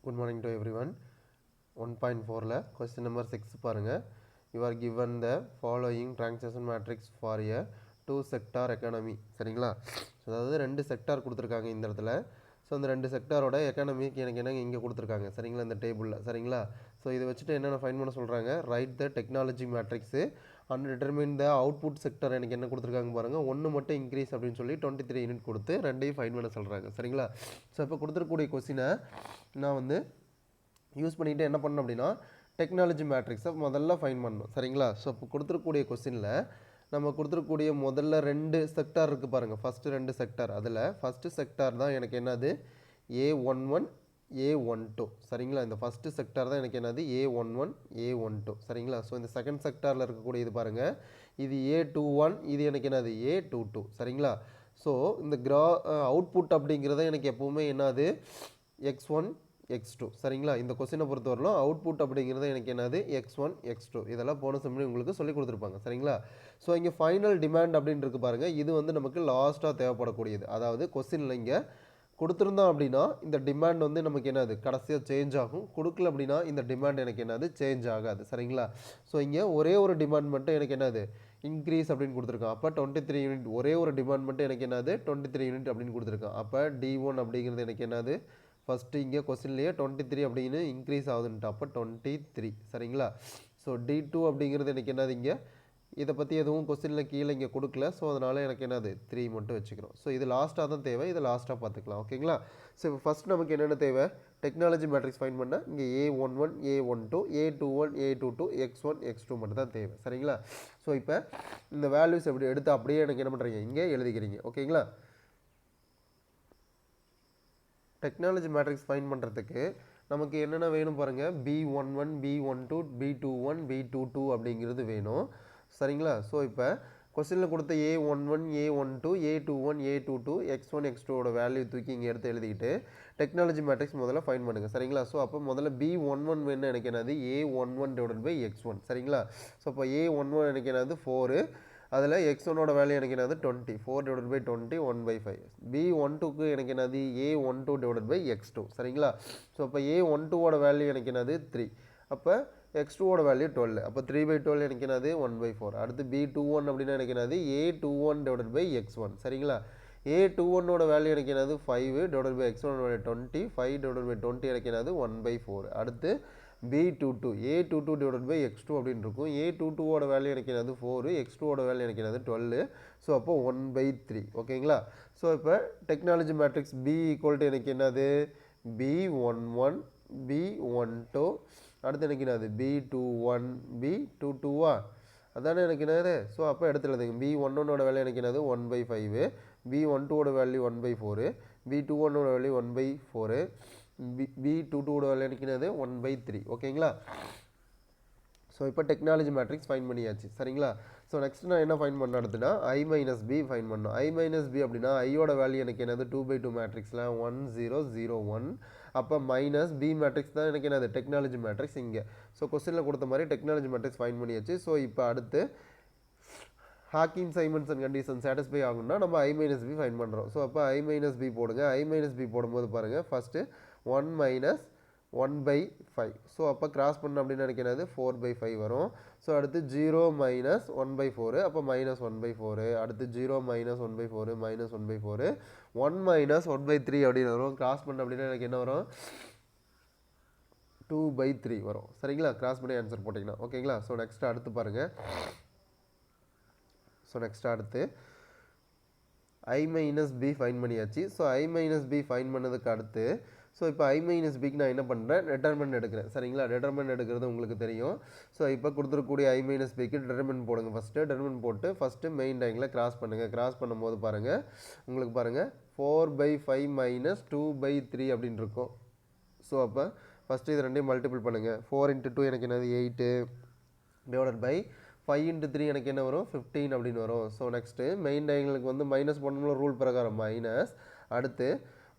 Good morning to everyone. 1.4 question number 6 பாருங்க. You are given the following transaction matrix for a two sector economy. சரிங்களா? அதாவது ரெண்டு sector கொடுத்துருக்காங்க இந்த இடத்துல. ஸோ அந்த ரெண்டு செக்டாரோட எக்கானமிக்கு எனக்கு என்ன இங்கே கொடுத்துருக்காங்க சரிங்களா இந்த டேபிளில் சரிங்களா. ஸோ இதை வச்சுட்டு என்னென்ன ஃபைன் பண்ண சொல்கிறாங்க, right the technology matrix and determine the output sector எனக்கு என்ன கொடுத்துருக்காங்க பாருங்கள், ஒன்று மட்டும் இன்க்ரீஸ் அப்படின்னு சொல்லி 23 யூனிட் கொடுத்து ரெண்டையும் ஃபைன் பண்ண சொல்கிறாங்க சரிங்களா. ஸோ இப்போ கொடுத்துருக்கக்கூடிய கொஸ்டினை நான் வந்து யூஸ் பண்ணிவிட்டு என்ன பண்ணணும் அப்படின்னா டெக்னாலஜி மேட்ரிக்ஸை முதல்ல ஃபைன் பண்ணணும் சரிங்களா. ஸோ இப்போ கொடுத்துருக்கக்கூடிய கொஸ்டினில் நம்ம கொடுத்துருக்கக்கூடிய முதல்ல ரெண்டு செக்டார் இருக்குது பாருங்கள், ஃபஸ்ட்டு ரெண்டு செக்டார். அதில் ஃபஸ்ட்டு செக்டார் தான் எனக்கு என்னது A11 A12 சரிங்களா. இந்த ஃபஸ்ட்டு செக்டார் தான் எனக்கு என்னது A11 A12 சரிங்களா. ஸோ இந்த செகண்ட் செக்டாரில் இருக்கக்கூடிய இது பாருங்கள், இது A21, இது எனக்கு என்னது A22 சரிங்களா. ஸோ இந்த அவுட்புட் அப்படிங்கிறத எனக்கு எப்போவுமே என்னது X1 X2 சரிங்களா. இந்த கொஸ்டினை பொறுத்தவரையிலும் அவுட்புட் அப்படிங்கிறது எனக்கு என்னது X1 X2 இதெல்லாம் போன செம்மில் உங்களுக்கு சொல்லி கொடுத்துருப்பாங்க சரிங்களா. ஸோ இங்கே ஃபைனல் டிமாண்ட் அப்படின்னு இருக்கு பாருங்கள், இது வந்து நமக்கு லாஸ்ட்டாக தேவைப்படக்கூடியது. அதாவது கொஸ்டினில் இங்கே கொடுத்துருந்தோம் அப்படின்னா இந்த டிமாண்ட் வந்து நமக்கு என்னது கடைசியாக சேஞ்ச் ஆகும், கொடுக்கல அப்படின்னா இந்த டிமாண்ட் எனக்கு என்னது சேஞ்ச் ஆகாது சரிங்களா. ஸோ இங்கே ஒரே ஒரு டிமாண்ட் மட்டும் எனக்கு என்னது இன்க்ரீஸ் அப்படின்னு கொடுத்துருக்கான். அப்போ 23 யூனிட், ஒரே ஒரு டிமாண்ட் மட்டும் எனக்கு என்னது 23 யூனிட் அப்படின்னு கொடுத்துருக்கான். அப்போ D1 அப்படிங்கிறது எனக்கு என்னது ஃபஸ்ட்டு இங்கே கொஸ்டின்லேயே 23 அப்படின்னு இன்க்ரீஸ் ஆகுதுன்ட்டு, அப்போ 23 சரிங்களா. ஸோ D2 அப்படிங்கிறது எனக்கு என்னது இங்கே இதை பற்றி எதுவும் கொஸ்டினில் கீழே இங்கே கொடுக்கல. ஸோ அதனால் எனக்கு என்னது 3 மட்டும் வச்சுக்கிறோம். ஸோ இது லாஸ்ட்டாக தான் தேவை, இதை லாஸ்ட்டாக பார்த்துக்கலாம் ஓகேங்களா. ஸோ இப்போ ஃபஸ்ட் நமக்கு என்னென்ன தேவை, டெக்னாலஜி மேட்ரிக்ஸ் ஃபைன் பண்ணால் இங்கே A11 A12 A21 A22 X1 X2 மட்டும் தான் தேவை சரிங்களா. ஸோ இப்போ இந்த வேல்யூஸ் எப்படி எடுத்து அப்படியே எனக்கு என்ன பண்ணுறீங்க இங்கே எழுதிக்கிறீங்க ஓகேங்களா. டெக்னாலஜி மேட்ரிக்ஸ் ஃபைன் பண்ணுறதுக்கு நமக்கு என்னென்ன வேணும் பாருங்கள், B11 B12 B21 B22 அப்படிங்கிறது வேணும் சரிங்களா. ஸோ இப்போ கொஸ்டினில் கொடுத்த A11 A12 A21 A22 X1 X2ஓட value தூக்கி இங்கே எடுத்து எழுதிக்கிட்டு டெக்னாலஜி மேட்ரிக்ஸ் முதல்ல ஃபைன் பண்ணுங்கள் சரிங்களா. ஸோ அப்போ முதல்ல B11 வேணும் எனக்கு என்னது A11/X1 சரிங்களா. ஸோ அப்போ A11 எனக்கு என்னது 4, அதில் X1ஓட வேல்யூ எனக்கு என்னது 20, 4/20 1/5. B12க்கு எனக்கு என்னது A12/X2 சரிங்களா. ஸோ அப்போ A12ஓட வேல்யூ எனக்கு என்னது 3, அப்போ X2ஓட வேல்யூ 12, அப்போ 3/12 எனக்கு என்னது 1/4. அடுத்து B21 அப்படின்னா எனக்கு என்னது A21/X1 சரிங்களா. A21ஓட வேல்யூ எனக்கு என்னது 5/X1 20, 5/20 எனக்கு என்னது 1/4. அடுத்து B22 A22/X2 அப்படின்னு இருக்கும். A22ஓட வேல்யூ எனக்கு என்னது 4, X2ஓட வேல்யூ எனக்கு என்னது 12, ஸோ அப்போ 1/3 ஓகேங்களா. ஸோ இப்போ technology matrix B equal to எனக்கு என்னது B11 B12, அடுத்து எனக்கு என்னது B21 B22வா அதானே எனக்கு என்னது. ஸோ அப்போ எடுத்துலதுங்க B11ஓட வேல்யூ எனக்கு என்னது 1/5, B12ஓட வேல்யூ 1/4, B21ஓட வேல்யூ 1/4, B22ஓட வேல்யூ எனக்கு என்னது 1/3 ஓகேங்களா. ஸோ இப்போ டெக்னாலஜி மேட்ரிக்ஸ் ஃபைன் பண்ணியாச்சு சரிங்களா. ஸோ நெக்ஸ்ட் நான் என்ன ஃபைன் பண்ண அடுத்துனா I-B ஃபைன் பண்ணணும். I-B அப்படின்னா ஐயோட வேல்யூ எனக்கு என்னது 2/2 மேட்ரிக்ஸில் 1 0 0 1, அப்போ மைனஸ் B மேட்ரிக்ஸ் தான் எனக்கு என்னது டெக்னாலஜி மேட்ரிக்ஸ் இங்கே. ஸோ கொஸ்டினில் கொடுத்த மாதிரி டெக்னாலஜி மேட்ரிக்ஸ் ஃபைன் பண்ணியாச்சு. ஸோ இப்போ அடுத்து ஹாக்கிங் சைமன்சன் கண்டிஷன் சாட்டிஸ்ஃபை ஆகும்னா நம்ம I-B ஃபைன் பண்ணுறோம். ஸோ அப்போ I-B போடுங்க. I-B போடும்போது பாருங்கள் ஃபஸ்ட்டு 1 - 1/5. ஸோ அப்போ கிராஸ் பண்ண அப்படின்னு நினைக்கிறது 4/5 வரும். ஸோ அடுத்து 0 - 1/4, அப்போ -1/4. அடுத்து 0 - 1/4 -1/4, 1 - 1/3 அப்படின்னு வரும். கிராஸ் பண்ண அப்படின்னா எனக்கு என்ன வரும் 2/3 வரும் சரிங்களா. கிராஸ் பண்ணி ஆன்சர் போட்டிங்கன்னா ஓகேங்களா. ஸோ நெக்ஸ்ட் அடுத்து பாருங்கள். ஸோ நெக்ஸ்ட் அடுத்து I-B ஃபைன் பண்ணியாச்சு. ஸோ I-B ஃபைன் பண்ணதுக்கு அடுத்து ஸோ இப்போ I-Bக்கு நான் என்ன பண்ணுறேன், டிட்டர்மெண்ட் எடுக்கிறேன் சரிங்களா. டிட்டர்மெண்ட் எடுக்கிறது உங்களுக்கு தெரியும். ஸோ இப்போ கொடுத்துருக்கூடிய I-Bக்கு டிட்டர்மெண்ட் போடுங்க. ஃபஸ்ட்டு டிட்டர்மெண்ட் போட்டு ஃபஸ்ட்டு மெயின் டைங்கில் கிராஸ் பண்ணுங்கள். கிராஸ் பண்ணும்போது பாருங்கள் உங்களுக்கு பாருங்கள் 4/5 - 2/3 அப்படின்னு இருக்கும். ஸோ அப்போ ஃபஸ்ட்டு இது ரெண்டையும் மல்டிபிள் பண்ணுங்கள். 4 × 2 எனக்கு என்னது 8 / 5 × 3 எனக்கு என்ன வரும் 15 அப்படின்னு வரும். ஸோ நெக்ஸ்ட்டு மெயின் டைங்களுக்கு வந்து மைனஸ் பண்ணணும் ரூல் பிரகாரம் மைனஸ். அடுத்து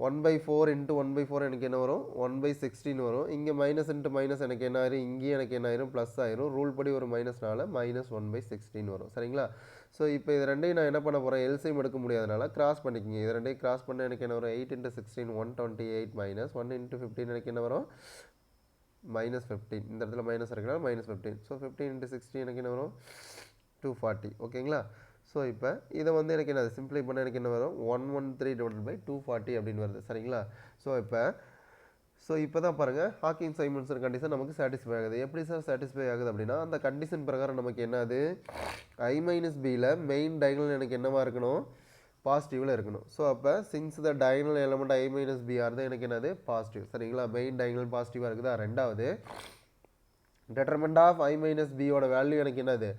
1/4 × 1/4 எனக்கு என்ன வரும் 1/16 வரும். இங்கே மைனஸ் இன்ட்டு மைனஸ் எனக்கு என்ன ஆயிரும், இங்கேயும் எனக்கு என்ன ஆயிரும் ப்ளஸ் ஆயிரும். ரூல் படி ஒரு மைனஸ்னால -1/16 வரும் சரிங்களா. ஸோ இப்போ இது ரெண்டையும் நான் என்ன பண்ண போகிறேன், எல்சிஎம் எடுக்க முடியாதனால கிராஸ் பண்ணிக்கோங்க. இது ரெண்டையும் கிராஸ் பண்ண எனக்கு என்ன வரும், 8 × 16 128 மைனஸ் 1 × 15 எனக்கு என்ன வரும், -15. இந்த இடத்துல மைனஸ் இருக்குன்னா -15. ஸோ 15 × 60 எனக்கு என்ன வரும், 240. ஓகேங்களா. ஸோ இப்போ இதை வந்து எனக்கு என்ன சிம்பிளை பண்ண எனக்கு என்ன வரும், 113/240 அப்படின்னு வருது. சரிங்களா. ஸோ இப்போ தான் பாருங்கள் ஹாக்கிங் சைமன்சன் கண்டிஷன் நமக்கு சாட்டிஸ்ஃபை ஆகுது. எப்படி சார் சாட்டிஸ்ஃபை ஆகுது அப்படின்னா, அந்த கண்டிஷன் பிரகாரம் நமக்கு என்னது, I-Bயில் மெயின் டயகனல் எனக்கு என்னவா இருக்கணும், பாசிட்டிவில் இருக்கணும். ஸோ அப்போ since the diagonal element I-B தான் எனக்கு என்னது பாசிட்டிவ். சரிங்களா. மெயின் டயகனல் பாசிட்டிவாக இருக்குதா. ரெண்டாவது டிட்டர்மெண்ட் ஆஃப் I-Bயோட வேல்யூ எனக்கு என்னது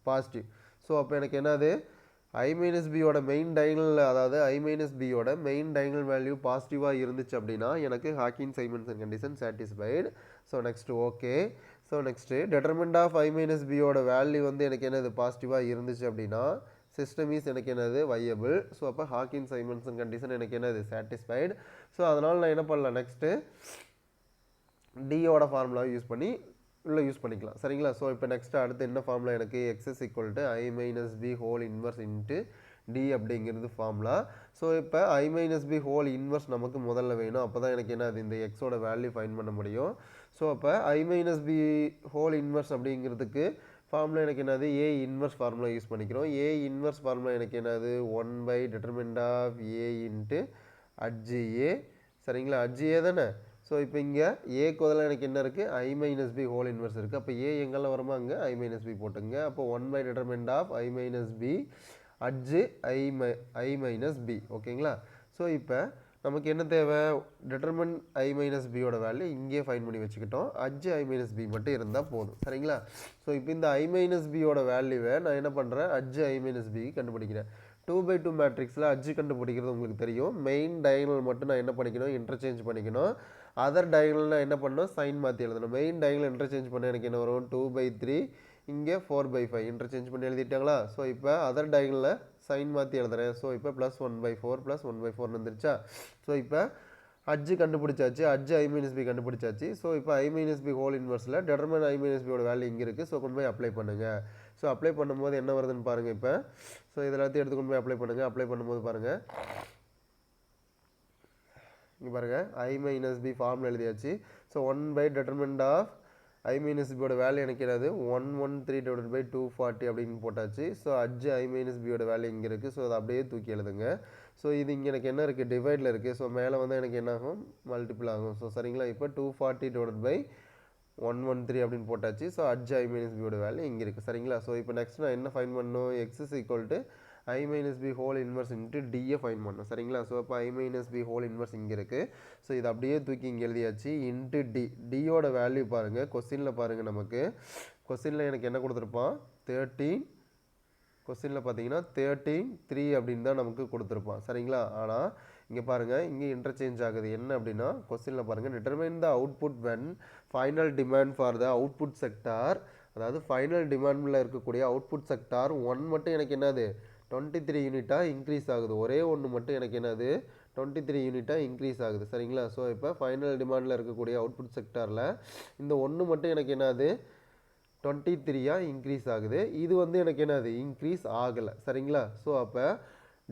பாசிட்டிவ். ஸோ அப்போ எனக்கு என்னது I-Bயோட மெயின் டயகனல், அதாவது I-Bயோட மெயின் டயகனல் வேல்யூ பாசிட்டிவாக இருந்துச்சு அப்படின்னா எனக்கு Hawkins Simon condition satisfied. So next okay. So next determinant of I-Bயோட வேல்யூ வந்து எனக்கு என்னது பாசிட்டிவாக இருந்துச்சு அப்படின்னா சிஸ்டம் இஸ் எனக்கு என்னது வையபிள். ஸோ அப்போ ஹாக்கிங் சைமன்சன் கண்டிஷன் எனக்கு என்னது சாட்டிஸ்ஃபைடு. ஸோ அதனால் நான் என்ன பண்ணலாம், நெக்ஸ்ட்டு டியோட ஃபார்முலாவை யூஸ் பண்ணி உள்ள யூஸ் பண்ணிக்கலாம். சரிங்களா. ஸோ இப்போ நெக்ஸ்ட் அடுத்து என்ன ஃபார்முலா, எனக்கு x = I-B whole inverse into D அப்படிங்கிறது ஃபார்முலா. ஸோ இப்போ I-B ஹோல் இன்வர்ஸ் நமக்கு முதல்ல வேணும். அப்போ தான் எனக்கு என்ன இந்த எக்ஸோட வேல்யூ ஃபைண்ட் பண்ண முடியும். ஸோ அப்போ I-B ஹோல் இன்வர்ஸ் அப்படிங்கிறதுக்கு ஃபார்முலா எனக்கு என்னது A இன்வர்ஸ் ஃபார்முலா யூஸ் பண்ணிக்கிறோம். A இன்வர்ஸ் ஃபார்முலா எனக்கு என்னது 1/det of A into HA. சரிங்களா. HA தானே. ஸோ இப்போ இங்கே ஏக்கு பதிலாக எனக்கு என்ன இருக்குது, I-B ஹோல் இன்வர்ஸ் இருக்குது. அப்போ ஏ எங்கெல்லாம் வருமா அங்கே I-B போட்டுங்க. அப்போ 1/det ஆஃப் I-B I-B. ஓகேங்களா. ஸோ இப்போ நமக்கு என்ன தேவை, டிட்டர்மெண்ட் I-Bயோட வேல்யூ இங்கே ஃபைன் பண்ணி வச்சுக்கிட்டோம். I-B மட்டும் இருந்தால் போதும். சரிங்களா. ஸோ இப்போ இந்த I-Bயோட வேல்யூவை நான் என்ன பண்ணுறேன், I-B கண்டுபிடிக்கிறேன். 2/2 மேட்ரிக்ஸில் கண்டுபிடிக்கிறது உங்களுக்கு தெரியும். மெயின் டயகனல் மட்டும் நான் என்ன பண்ணிக்கணும், இன்டர்சேஞ்ச் பண்ணிக்கணும். அதர் டயகனல் என்ன பண்ணணும், சைன் மாற்றி எழுதணும். மெயின் டயகனல் இன்டர்சேஞ்ச் பண்ண எனக்கு என்ன வரும், 2/3, இங்கே 4/5 இன்டர்சேஞ்ச் பண்ணி எழுதிட்டாங்களா. ஸோ இப்போ அதர் டயகனலில் சைன் மாற்றி எழுதுறேன். ஸோ இப்போ +1/4 +1/4 வந்துருச்சா. ஸோ இப்போ கண்டுபிடிச்சாச்சு, I-B கண்டுபிடிச்சாச்சு. ஸோ இப்போ I-B ஹோல் இன்வர்ஸில் டிட்டர்மெண்ட் I-Bயோட வேல்யூ இங்கே இருக்குது. ஸோ கொண்டு போய் அப்ளை பண்ணுங்கள். ஸோ அப்ளை பண்ணும்போது என்ன வருதுன்னு பாருங்கள். இப்போ ஸோ இதெல்லாத்தையும் எடுத்து கொண்டு போய் அப்ளை பண்ணுங்கள். அப்ளை பண்ணும்போது பாருங்கள், இங்கே பாருங்கள் I-B ஃபார்முலா எழுதியாச்சு. ஸோ 1/det ஆஃப் I-Bயோட வேல்யூ எனக்கு என்னது 113/240 அப்படின்னு போட்டாச்சு. ஸோ I-Bயோட வேல்யூ இங்கே இருக்குது. ஸோ அதை அப்படியே தூக்கி எழுதுங்க. ஸோ இது இங்கே எனக்கு என்ன இருக்குது, டிவைடில் இருக்குது. ஸோ மேலே வந்து எனக்கு என்ன ஆகும், மல்டிபிள் ஆகும். ஸோ சரிங்களா. இப்போ 240/113 அப்படின்னு போட்டாச்சு. ஸோ I-Bயோட வேல்யூ இங்கே இருக்குது. சரிங்களா. ஸோ இப்போ நெக்ஸ்ட் நான் என்ன ஃபைன் பண்ணணும், x = I-B whole inverse into டியை ஃபைன் பண்ணணும். சரிங்களா. ஸோ அப்போ I-B ஹோல் இன்வர்ஸ் இங்கே இருக்குது. ஸோ இது அப்படியே தூக்கி இங்கே எழுதியாச்சு. இன்ட்டு டியோட வேல்யூ பாருங்கள், கொஸ்டினில் பாருங்கள். நமக்கு கொஸ்டினில் எனக்கு என்ன கொடுத்துருப்பான், 13, கொஸ்டினில் பார்த்தீங்கன்னா 13(3) அப்படின்னு தான் நமக்கு கொடுத்துருப்பான். சரிங்களா. ஆனால் இங்கே பாருங்கள், இங்கே இன்டர்சேஞ்ச் ஆகுது. என்ன அப்படின்னா கொஸ்டினில் பாருங்கள், determine the output when final demand for the output sector, அதாவது ஃபைனல் டிமாண்டில் இருக்கக்கூடிய அவுட்புட் செக்டார் 1 மட்டும் எனக்கு என்னது 23 யூனிட்டாக இன்க்ரீஸ் ஆகுது. ஒரே ஒன்று மட்டும் எனக்கு என்னது 23 யூனிட்டாக இன்க்ரீஸ் ஆகுது. சரிங்களா. ஸோ இப்போ ஃபைனல் டிமாண்டில் இருக்கக்கூடிய அவுட்புட் செக்டாரில் இந்த ஒன்று மட்டும் எனக்கு என்னது 23 இன்க்ரீஸ் ஆகுது. இது வந்து எனக்கு என்னது இன்க்ரீஸ் ஆகலை. சரிங்களா. ஸோ அப்போ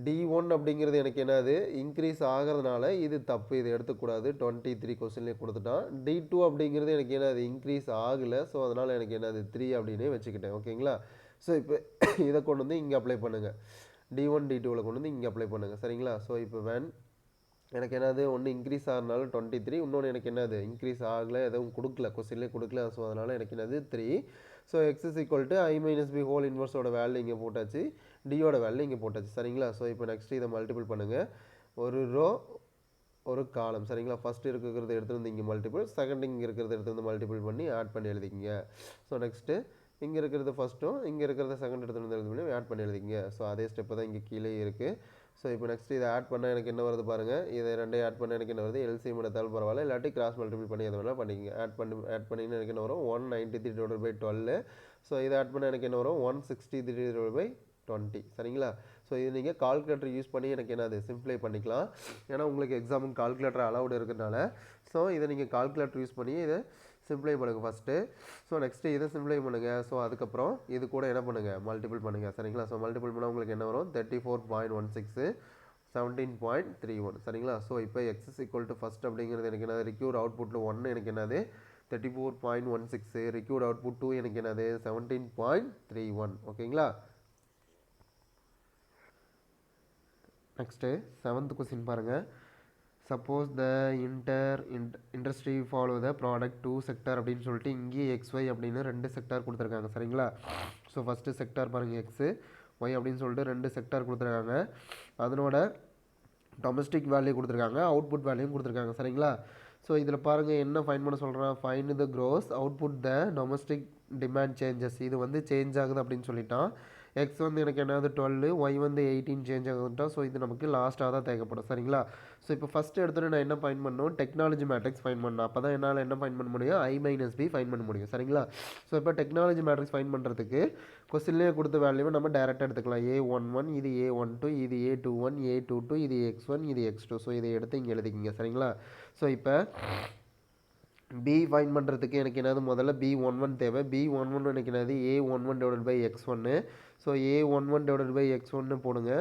D1 அப்படிங்கிறது எனக்கு என்னது இன்க்ரீஸ் ஆகிறதுனால இது தப்பு, இதை எடுத்துக்கூடாது. 23 கொஸ்டின்லேயே கொடுத்துட்டான். D2 அப்படிங்கிறது எனக்கு என்னது இன்க்ரீஸ் ஆகலை. ஸோ அதனால் எனக்கு என்னது 3 அப்படின்னே வச்சுக்கிட்டேன். ஓகேங்களா. ஸோ இப்போ இதை கொண்டு வந்து இங்கே அப்ளை பண்ணுங்கள். D1 D2வில் கொண்டு வந்து இங்கே அப்ளை பண்ணுங்கள். சரிங்களா. ஸோ இப்போ எனக்கு என்னது ஒன்று இன்க்ரீஸ் ஆகிறதுனால 23, இன்னொன்று எனக்கு என்னது இன்க்ரீஸ் ஆகலை, எதுவும் கொடுக்கல, கொஸ்டின்லேயே கொடுக்கல. ஸோ அதனால் எனக்கு என்னது 3. ஸோ x = I-B ஹோல் இன்வர்ஸோட வேல்யூ இங்கே போட்டாச்சு, டியோட வேல்யூ இங்கே போட்டாச்சு. சரிங்களா. ஸோ இப்போ நெக்ஸ்ட் இதை மல்டிபிள் பண்ணுங்கள். ஒரு ரோ ஒரு காலம். சரிங்களா. ஃபஸ்ட்டு இருக்கிறத எடுத்துகிட்டு வந்து இங்கே மல்டிபிள், செகண்ட் இங்கே இருக்கிறத எடுத்து வந்து மல்டிபிள் பண்ணி ஆட் பண்ணி எழுதிக்கிங்க. ஸோ நெக்ஸ்ட்டு இங்கே இருக்கிறது ஃபஸ்ட்டும் இங்கே இருக்கிறத செகண்ட் எடுத்துகிட்டு வந்து எழுதி ஆட் பண்ணி எழுதிங்க. ஸோ அதே ஸ்டெப்பு தான் இங்கே கீழே இருக்குது. ஸோ இப்போ நெக்ஸ்ட் இதை ஆட் பண்ணால் எனக்கு என்ன வருது பாருங்கள். இதை ரெண்டையும் ஆட் பண்ணால் எனக்கு என்ன வருது, எல்சிஎம் எடுத்தாலும் பரவாயில்ல, இல்லாட்டி கிராஸ் மல்டிபிள் பண்ணி எதை வேணால் பண்ணிங்க. ஆட் பண்ணிங்கன்னா எனக்கு என்ன வரும், 193/12. ஸோ இதை ஆட் பண்ணால் எனக்கு என்ன வரும், 163/20. சரிங்களா. ஸோ இது நீங்கள் கால்குலேட்டர் யூஸ் பண்ணி எனக்கு என்னது சிம்ப்ளை பண்ணிக்கலாம். ஏன்னா உங்களுக்கு எக்ஸாமுக்கு கால்குலேட்டர் அலவுட் இருக்கிறதுனால ஸோ இதை நீங்கள் கால்குலேட்டர் யூஸ் பண்ணி இதை சிம்ப்ளை பண்ணுங்கள் ஃபஸ்ட்டு. ஸோ நெக்ஸ்ட்டு இதை சிம்ப்ளை பண்ணுங்கள். ஸோ அதுக்கப்புறம் இது கூட என்ன பண்ணுங்கள், மல்டிபிள் பண்ணுங்கள். சரிங்களா? ஸோ மல்டிபிள் பண்ணால் உங்களுக்கு என்ன வரும், 34.16 17.31. சரிங்களா? ஸோ இப்போ எக்ஸஸ் ஈக்குவல் டு ஃபஸ்ட் அப்படிங்கிறது எனக்கு என்னது, ரிக்யூர்ட் அவுட்புட்டில் 1 எனக்கு என்னது 34.16, ரிக்யூர்ட் அவுட்புட் 2 எனக்கு என்னது 17.31. ஓகேங்களா? நெக்ஸ்ட்டு 7th கொஸ்டின் பாருங்கள். Suppose the industry follow the product 2 sector அப்படின்னு சொல்லிட்டு இங்கேயே XY அப்படின்னு 2 செக்டார் கொடுத்துருக்காங்க. சரிங்களா? ஸோ ஃபஸ்ட்டு செக்டார் பாருங்கள் X, Y அப்படின்னு சொல்லிட்டு 2 செக்டார் கொடுத்துருக்காங்க. அதனோட டொமஸ்டிக் வேல்யூ கொடுத்துருக்காங்க, அவுட்புட் வேல்யூவும் கொடுத்துருக்காங்க. சரிங்களா? ஸோ இதில் பாருங்கள் என்ன ஃபைன் பண்ண சொல்கிறேன், find the gross output the domestic demand changes. இது வந்து சேஞ்ச் ஆகுது அப்படின்னு சொல்லிட்டான். எக்ஸ் வந்து எனக்கு என்னது 12, ஒய் வந்து 18 சேஞ்ச் ஆகுதுட்டா. ஸோ இது நமக்கு லாஸ்ட்டாக தான் தேவைப்படும். சரிங்களா? ஸோ இப்போ ஃபஸ்ட்டு எடுத்துகிட்டு நான் என்ன ஃபைன் பண்ணணும், டெக்னாலஜி மேட்ரிக்ஸ் ஃபைன் பண்ணணும். அப்போ தான் என்னால் என்ன ஃபைன் பண்ண முடியும், I-B ஃபைன் பண்ண முடியும். சரிங்களா? ஸோ இப்போ டெக்னாலஜி மேட்ரிக்ஸ் ஃபைன் பண்ணுறதுக்கு கொஸ்டின்லேயே கொடுத்த வேல்யூவை நம்ம டேரெக்டாக எடுத்துக்கலாம். A11, இது A12, இது A21, A22, இது X1, இது X2. ஸோ இதை எடுத்து இங்கே எழுதிக்கிங்க. சரிங்களா? ஸோ இப்போ பி ஃபைன் பண்ணுறதுக்கு எனக்கு என்னது, முதல்ல B11 தேவை. B11 எனக்கு என்னது A11/X1. ஸோ A11/X1 போடுங்க.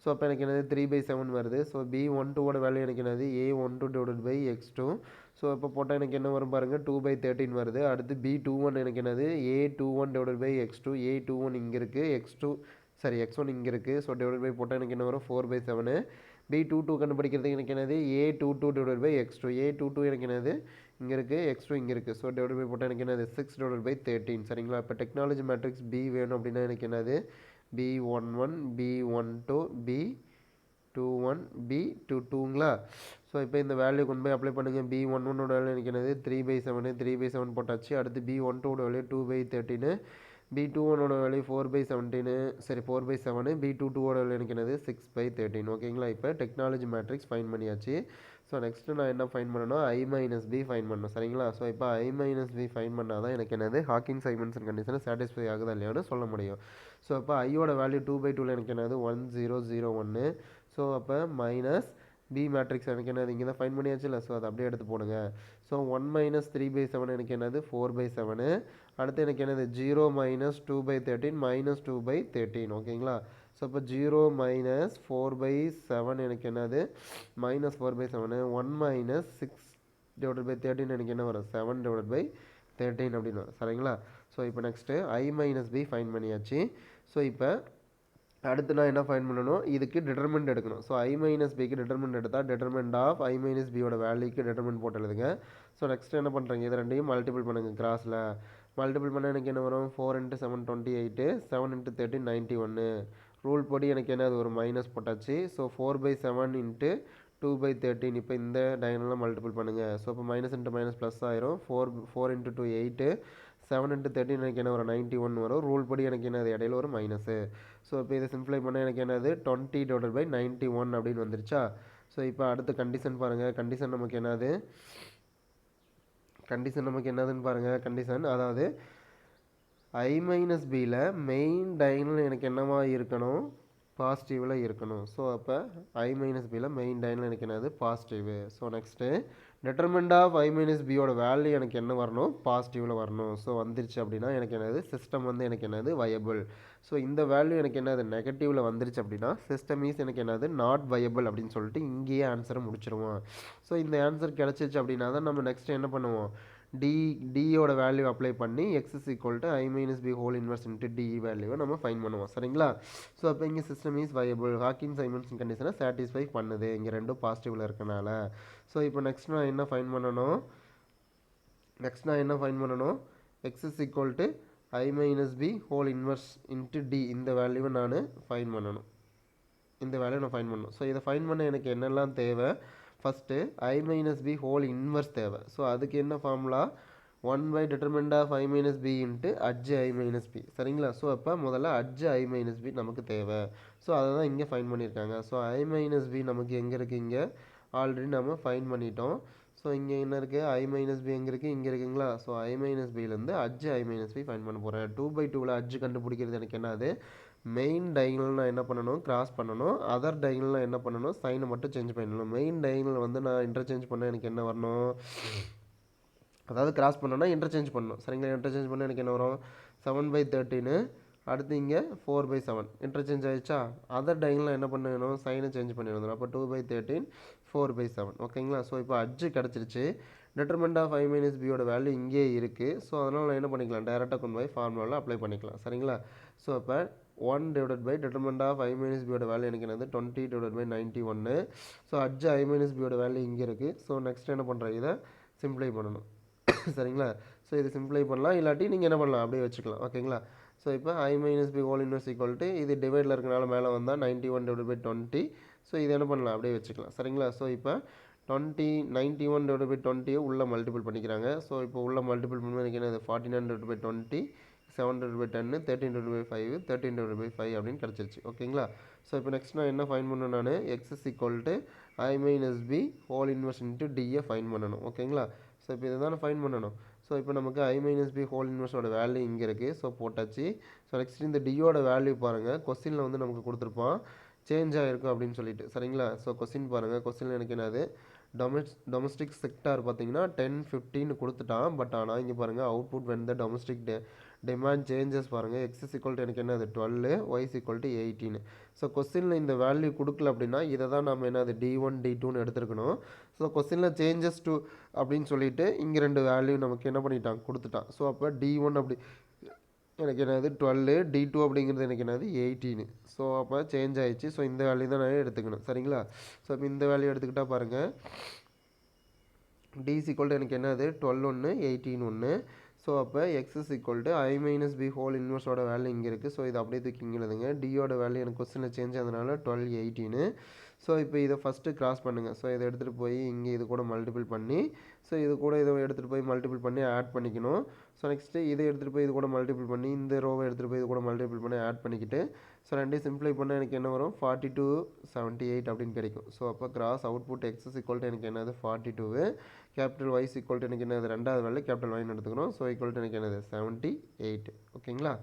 ஸோ அப்போ எனக்கு என்னது 3/7 வருது. ஸோ B12ஓட வேல்யூ எனக்கு என்னது A12/X2. ஸோ இப்போ போட்டால் எனக்கு என்ன வரும் பாருங்கள், 2/13 வருது. அடுத்து B21 எனக்கு என்னது A21/X2. A21 இங்கே இருக்குது, X1 இங்கே இருக்குது. ஸோ டிவைட் பை போட்டால் எனக்கு என்ன வரும் 4/7. B22 கண்டுபிடிக்கிறதுக்கு எனக்கு என்னது A22/X2. A22 எனக்கு என்னது இங்கே இருக்குது, X2 இங்கே இருக்குது. ஸோ டிவைட் பை போட்டால் எனக்கு என்னது 6/13. சரிங்களா? இப்போ டெக்னாலஜி மேட்ரிக்ஸ் B வேணும் அப்படின்னா எனக்கு என்னது B11, B12, B21, B22ங்களா? ஸோ இப்போ இந்த வேல்யூ கொண்டு போய் அப்ளை பண்ணுங்கள். B11ஓட வேல்யூ எனக்கு என்னது 3/7, 3/7 போட்டாச்சு. அடுத்து B12ஓட வேல்யூ 2/13, B21ஓட வேல்யூ 4/17, சரி 4/7, B22ஓட வேல்யூ எனக்கு என்னது 6/13. ஓகேங்களா? இப்போ டெக்னாலஜி மேட்ரிக்ஸ் ஃபைன் பண்ணியாச்சு. ஸோ நெக்ஸ்ட்டு நான் என்ன ஃபைன் பண்ணணும், I-B ஃபைன் பண்ணணும். சரிங்களா? ஸோ இப்போ I-B ஃபைன் பண்ணால் தான் எனக்கு என்னது ஹாக்கிங்-சைமன்சன் கண்டிஷனை சாட்டிஸ்ஃபை ஆகுதா இல்லையான்னு சொல்ல முடியும். ஸோ அப்போ ஐயோட வேல்யூ 2/2ல் எனக்கு என்னது 1001. ஸோ அப்போ மைனஸ் B மேட்ரிக்ஸ் எனக்கு என்னது இங்கே தான் ஃபைன் பண்ணியாச்சு இல்லை. ஸோ அதை அப்படியே எடுத்து போடுங்க. ஸோ 1 - 3/7 எனக்கு என்னது 4/7. அடுத்து எனக்கு என்னது 0 - 2/13 - 2/13. ஓகேங்களா? ஸோ இப்போ 0 - 4/7 எனக்கு என்னது -4/7. 1 - 6/13 எனக்கு என்ன வரும் 7/13 அப்படின்னு வரும். சரிங்களா? ஸோ இப்போ நெக்ஸ்ட்டு I-B ஃபைன் பண்ணியாச்சு. ஸோ இப்போ அடுத்து நான் என்ன ஃபைன் பண்ணணும், இதுக்கு டிட்டர்மெண்ட் எடுக்கணும். ஸோ I-Bக்கு டிட்டர்மெண்ட் எடுத்தால் டிட்டர்மெண்ட் ஆஃப் I-Bயோட வேல்யூக்கு டிட்டர்மெண்ட் போட்டு எழுதுங்க. ஸோ நெக்ஸ்ட் என்ன பண்ணுறீங்க, இது ரெண்டையும் மல்டிபிள் பண்ணுங்கள். கிராஸில் மல்டிபிள் பண்ணால் எனக்கு என்ன வரும் 4 × 7 28, 7 × 13 91. ரூல் படி எனக்கு என்ன, அது ஒரு மைனஸ் போட்டாச்சு. ஸோ 4/7 × 2/13. இப்போ இந்த டயகனலாக மல்டிபிள் பண்ணுங்கள். ஸோ இப்போ மைனஸ் இன்ட்டு மைனஸ் ப்ளஸ் ஆயிரும். 4 × 2 8, 7 × 13 எனக்கு என்ன வரும் 91 வரும். ரூல் படி எனக்கு என்னது இடையில ஒரு மைனஸு. ஸோ இப்போ இதை சிம்ப்ளை பண்ணால் எனக்கு என்னது 20/91 அப்படின்னு வந்துருச்சா? ஸோ இப்போ அடுத்த கண்டிஷன் பாருங்கள். கண்டிஷன் நமக்கு என்னதுன்னு பாருங்கள். கண்டிஷன் அதாவது I-Bயில் மெயின் டயகனல் எனக்கு என்னவா இருக்கணும், பாசிட்டிவில் இருக்கணும். ஸோ அப்போ I-Bயில் மெயின் டயகனல் எனக்கு என்னது positive. So next determinant of I-Bயோட வேல்யூ எனக்கு என்ன வரணும், பாசிட்டிவில் வரணும். ஸோ வந்துருச்சு அப்படின்னா எனக்கு என்னது சிஸ்டம் வந்து எனக்கு என்னது வயபிள். ஸோ இந்த வேல்யூ எனக்கு என்னது நெகட்டிவில் வந்துருச்சு அப்படின்னா சிஸ்டம் இஸ் எனக்கு என்னது நாட் வயபிள் அப்படின்னு சொல்லிட்டு இங்கேயே ஆன்சரை முடிச்சிருவோம். ஸோ இந்த ஆன்சர் கிடச்சிச்சு அப்படின்னா தான் நம்ம நெக்ஸ்ட் என்ன பண்ணுவோம், டியோட வேல்யூ அப்ளை பண்ணி x = I-B whole inverse into D வேல்யூவை நம்ம ஃபைன் பண்ணுவோம். சரிங்களா? ஸோ அப்போ இங்கே சிஸ்டம் இஸ் வயபிள், ஹாக்கிங்-சைமன்சன் கண்டிஷனை சாட்டிஸ்ஃபை பண்ணுது இங்கே ரெண்டும் பாசிட்டிவில் இருக்கனால. ஸோ இப்போ நெக்ஸ்ட் நான் என்ன ஃபைன் பண்ணணும், x = I-B whole inverse into D இந்த வேல்யூவை நான் ஃபைன் பண்ணணும். ஸோ இதை ஃபைன் பண்ண எனக்கு என்னெல்லாம் தேவை, ஃபஸ்ட்டு I-B ஹோல் இன்வெர்ஸ் தேவை. ஸோ அதுக்கு என்ன formula, 1/determinant of I-B into adj I-B. சரிங்களா? ஸோ அப்போ முதல்ல அட்ஜ் I-B நமக்கு தேவை. ஸோ அதை தான் இங்கே ஃபைன் பண்ணியிருக்காங்க. ஸோ I-B நமக்கு எங்கே இருக்குது, இங்கே ஆல்ரெடி நம்ம ஃபைன் பண்ணிட்டோம். ஸோ இங்கே என்ன இருக்குது, I-B எங்கே இருக்குது, இங்கே இருக்குங்களா? ஸோ I-Bலேருந்து அட்ஜ் I-B ஃபைன் பண்ண போகிறேன். 2/2ல் அட்ஜ் கண்டுபிடிக்கிறது எனக்கு என்னது, மெயின் டயகனல் நான் என்ன பண்ணணும், கிராஸ் பண்ணணும். அதர் டயகனல் என்ன பண்ணணும், சைனை மட்டும் சேஞ்ச் பண்ணணும். மெயின் டயகனல் வந்து நான் இன்டர்சேஞ்ச் பண்ண எனக்கு என்ன வரணும், அதாவது கிராஸ் பண்ணோன்னா இன்டர்சேஞ்ச் பண்ணணும் சரிங்களா. இன்டர்சேஞ்ச் பண்ண எனக்கு என்ன வரும் 7/13 அடுத்து இங்கே 4/7 இன்டர்சேஞ்ச் ஆகிடுச்சா. அதர் டைனில் என்ன பண்ணணும் சைனை சேஞ்ச் பண்ணிடணும். அப்போ 2/13 4/7 ஓகேங்களா. ஸோ இப்போ அட்ஜு கிடச்சிருச்சு. டிட்டர்மெண்ட் ஆஃப் I - Bயோட வேல்யூ இங்கே இருக்குது. ஸோ அதனால் நான் என்ன பண்ணிக்கலாம் டேரெக்டாக கொண்டு போய் ஃபார்முலாவில் அப்ளை பண்ணிக்கலாம் சரிங்களா. ஸோ அப்போ 1 divided by determinant of I - Bயோட வேல்யூ எனக்கு என்னது 20 divided by 91. So adj I - Bயோட வேல்யூ இங்கே இருக்குது. ஸோ நெக்ஸ்ட் என்ன பண்ணுறேன் இதை சிம்ப்ளை பண்ணணும் சரிங்களா. ஸோ இது சிம்ப்ளை பண்ணலாம், இல்லாட்டி நீங்கள் என்ன பண்ணலாம் அப்படியே வச்சுக்கலாம் ஓகேங்களா. ஸோ இப்போ I - B whole inverse equal to இது டிவைடில் இருக்கனால மேலே வந்தால் 91 divided by 20. ஸோ இது என்ன பண்ணலாம் அப்படியே வச்சுக்கலாம் சரிங்களா. ஸோ இப்போ 91 divided by 20 உள்ள மல்டிபிள் பண்ணிக்கிறாங்க. ஸோ இப்போ உள்ள மல்டிபிள் பண்ணி எனக்கு என்னது 49 divided by 20 7 divided by 10 13 divided by 5 13 divided by 5 அப்படின்னு கிடச்சிருச்சு ஓகேங்களா. ஸோ இப்போ நெக்ஸ்ட் நான் என்ன ஃபைன் பண்ணணும் நான் x is equal to I - B whole inverse into டியை ஃபைன் பண்ணணும் ஓகேங்களா. ஸோ இப்போ இதை தானே ஃபைன் பண்ணணும். ஸோ இப்போ நமக்கு I - B ஹோல் இன்வர்ஸோட வேல்யூ இங்கே இருக்குது. ஸோ போட்டாச்சு. ஸோ நெக்ஸ்ட் இந்த டியோட வேல்யூ பாருங்கள் கொஸ்டினில் வந்து நமக்கு கொடுத்துருப்பான் சேஞ்ச் ஆகிருக்கும் அப்படின்னு சொல்லிட்டு சரிங்களா. ஸோ கொஸ்டின் பாருங்கள் கொஸ்டினில் எனக்கு என்னது டொமஸ்டிக் செக்டார் பார்த்தீங்கன்னா 10-15 கொடுத்துட்டான். பட் ஆனால் இங்கே பாருங்கள் output when the domestic demand changes பாருங்கள் x is equal to எனக்கு என்னது 12 y is equal to 18. So கொஸ்டினில் இந்த வேல்யூ கொடுக்கல அப்படின்னா இதை தான் நம்ம என்னது D1 D2ன்னு எடுத்துருக்கணும். ஸோ கொஸ்டினில் சேஞ்சஸ் டு அப்படின்னு சொல்லிட்டு இங்கே ரெண்டு வேல்யூ நமக்கு என்ன பண்ணிட்டான் கொடுத்துட்டான். ஸோ அப்போ D1 அப்படி எனக்கு என்னது 12 D2 அப்படிங்கிறது எனக்கு என்னது 18. ஸோ அப்போ சேஞ்ச் ஆகிடுச்சு. ஸோ இந்த வேல்யூ தான் நான் எடுத்துக்கணும் சரிங்களா. ஸோ இப்போ இந்த வேல்யூ எடுத்துக்கிட்டால் பாருங்கள் D is equal to எனக்கு என்னது 12 1 18 1. ஸோ அப்போ x is equal to I - B whole இன்வர்ஸோட வேல்யூ இங்கே இருக்குது. ஸோ இது அப்படியே தூக்கி இங்கே எழுதுங்க. டியோட வேல்யூ எனக்கு கொஸ்டினில் சேஞ்ச் ஆனதுனால 12 18. ஸோ இப்போ இதை ஃபஸ்ட்டு கிராஸ் பண்ணுங்கள். ஸோ இதை எடுத்துகிட்டு போய் இங்கே இது கூட மல்டிபிள் பண்ணி ஸோ இது கூட இதை எடுத்துகிட்டு போய் மல்டிபிள் பண்ணி ஆட் பண்ணிக்கணும். ஸோ நெக்ஸ்ட்டு இதை எடுத்துகிட்டு போய் இது கூட மல்டிபிள் பண்ணி இந்த ரோவை எடுத்துகிட்டு போய் இது கூட மல்டிபிள் பண்ணி ஆட் பண்ணிக்கிட்டு ஸோ ரெண்டையும் சிம்ப்ளை பண்ணால் எனக்கு என்ன வரும் 4278 அப்படின்னு கிடைக்கும். ஸோ அப்போ cross output x is equal to எனக்கு என்னது 42 capital y is equal to எனக்கு என்னது ரெண்டாவது வேல்யூ கேபிட்டல் y எடுத்துக்கிறோம். ஸோ ஈக்குவல் டு எனக்கு என்னது 78 ஓகேங்களா.